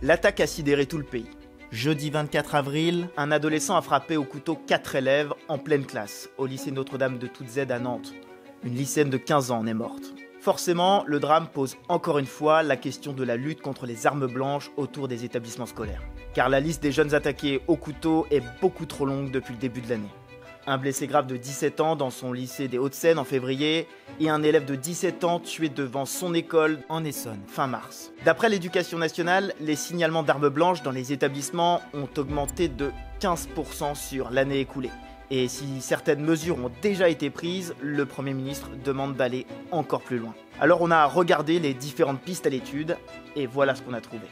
L'attaque a sidéré tout le pays. Jeudi 24 avril, un adolescent a frappé au couteau 4 élèves en pleine classe, au lycée Notre-Dame de Toutes-Aides à Nantes. Une lycéenne de 15 ans en est morte. Forcément, le drame pose encore une fois la question de la lutte contre les armes blanches autour des établissements scolaires. Car la liste des jeunes attaqués au couteau est beaucoup trop longue depuis le début de l'année. Un blessé grave de 17 ans dans son lycée des Hauts-de-Seine en février et un élève de 17 ans tué devant son école en Essonne fin mars. D'après l'Éducation nationale, les signalements d'armes blanches dans les établissements ont augmenté de 15% sur l'année écoulée. Et si certaines mesures ont déjà été prises, le Premier ministre demande d'aller encore plus loin. Alors on a regardé les différentes pistes à l'étude et voilà ce qu'on a trouvé.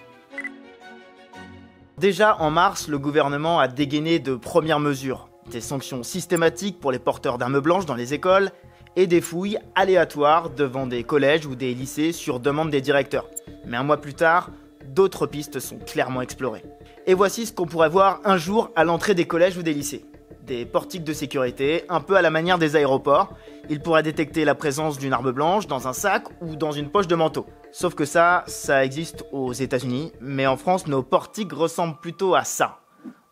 Déjà en mars, le gouvernement a dégainé de premières mesures. Des sanctions systématiques pour les porteurs d'armes blanches dans les écoles et des fouilles aléatoires devant des collèges ou des lycées sur demande des directeurs. Mais un mois plus tard, d'autres pistes sont clairement explorées. Et voici ce qu'on pourrait voir un jour à l'entrée des collèges ou des lycées. Des portiques de sécurité, un peu à la manière des aéroports. Ils pourraient détecter la présence d'une arme blanche dans un sac ou dans une poche de manteau. Sauf que ça existe aux États-Unis, mais en France, nos portiques ressemblent plutôt à ça.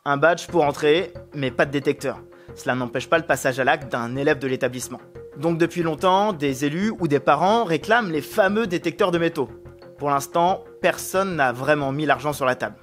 Un badge pour entrer, mais pas de détecteur. Cela n'empêche pas le passage à l'acte d'un élève de l'établissement. Donc depuis longtemps, des élus ou des parents réclament les fameux détecteurs de métaux. Pour l'instant, personne n'a vraiment mis l'argent sur la table.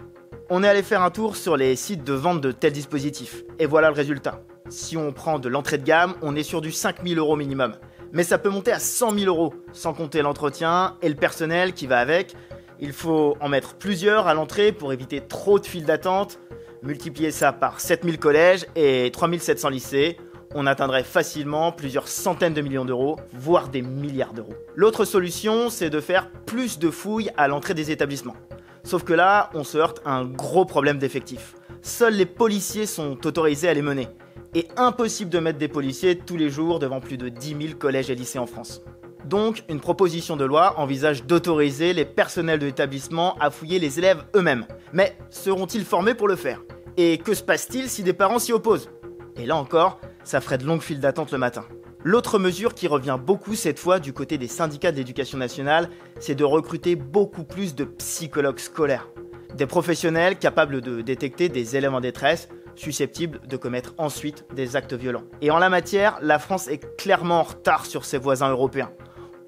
On est allé faire un tour sur les sites de vente de tels dispositifs, et voilà le résultat. Si on prend de l'entrée de gamme, on est sur du 5 000 € minimum. Mais ça peut monter à 100 000 €, sans compter l'entretien et le personnel qui va avec. Il faut en mettre plusieurs à l'entrée pour éviter trop de files d'attente. Multiplier ça par 7000 collèges et 3700 lycées, on atteindrait facilement plusieurs centaines de millions d'euros, voire des milliards d'euros. L'autre solution, c'est de faire plus de fouilles à l'entrée des établissements. Sauf que là, on se heurte à un gros problème d'effectifs. Seuls les policiers sont autorisés à les mener. Et impossible de mettre des policiers tous les jours devant plus de 10 000 collèges et lycées en France. Donc, une proposition de loi envisage d'autoriser les personnels de l'établissement à fouiller les élèves eux-mêmes. Mais seront-ils formés pour le faire ? Et que se passe-t-il si des parents s'y opposent ? Et là encore, ça ferait de longues files d'attente le matin. L'autre mesure qui revient beaucoup cette fois du côté des syndicats de l'éducation nationale, c'est de recruter beaucoup plus de psychologues scolaires. Des professionnels capables de détecter des élèves en détresse, susceptibles de commettre ensuite des actes violents. Et en la matière, la France est clairement en retard sur ses voisins européens.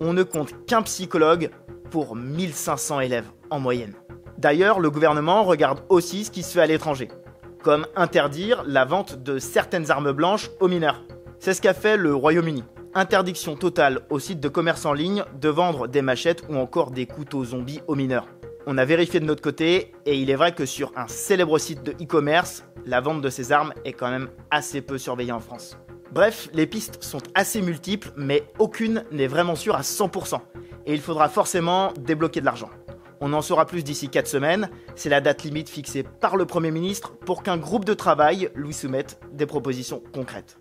On ne compte qu'un psychologue pour 1500 élèves en moyenne. D'ailleurs, le gouvernement regarde aussi ce qui se fait à l'étranger, comme interdire la vente de certaines armes blanches aux mineurs. C'est ce qu'a fait le Royaume-Uni. Interdiction totale aux sites de commerce en ligne de vendre des machettes ou encore des couteaux zombies aux mineurs. On a vérifié de notre côté et il est vrai que sur un célèbre site de e-commerce, la vente de ces armes est quand même assez peu surveillée en France. Bref, les pistes sont assez multiples, mais aucune n'est vraiment sûre à 100%. Et il faudra forcément débloquer de l'argent. On en saura plus d'ici 4 semaines, c'est la date limite fixée par le Premier ministre pour qu'un groupe de travail lui soumette des propositions concrètes.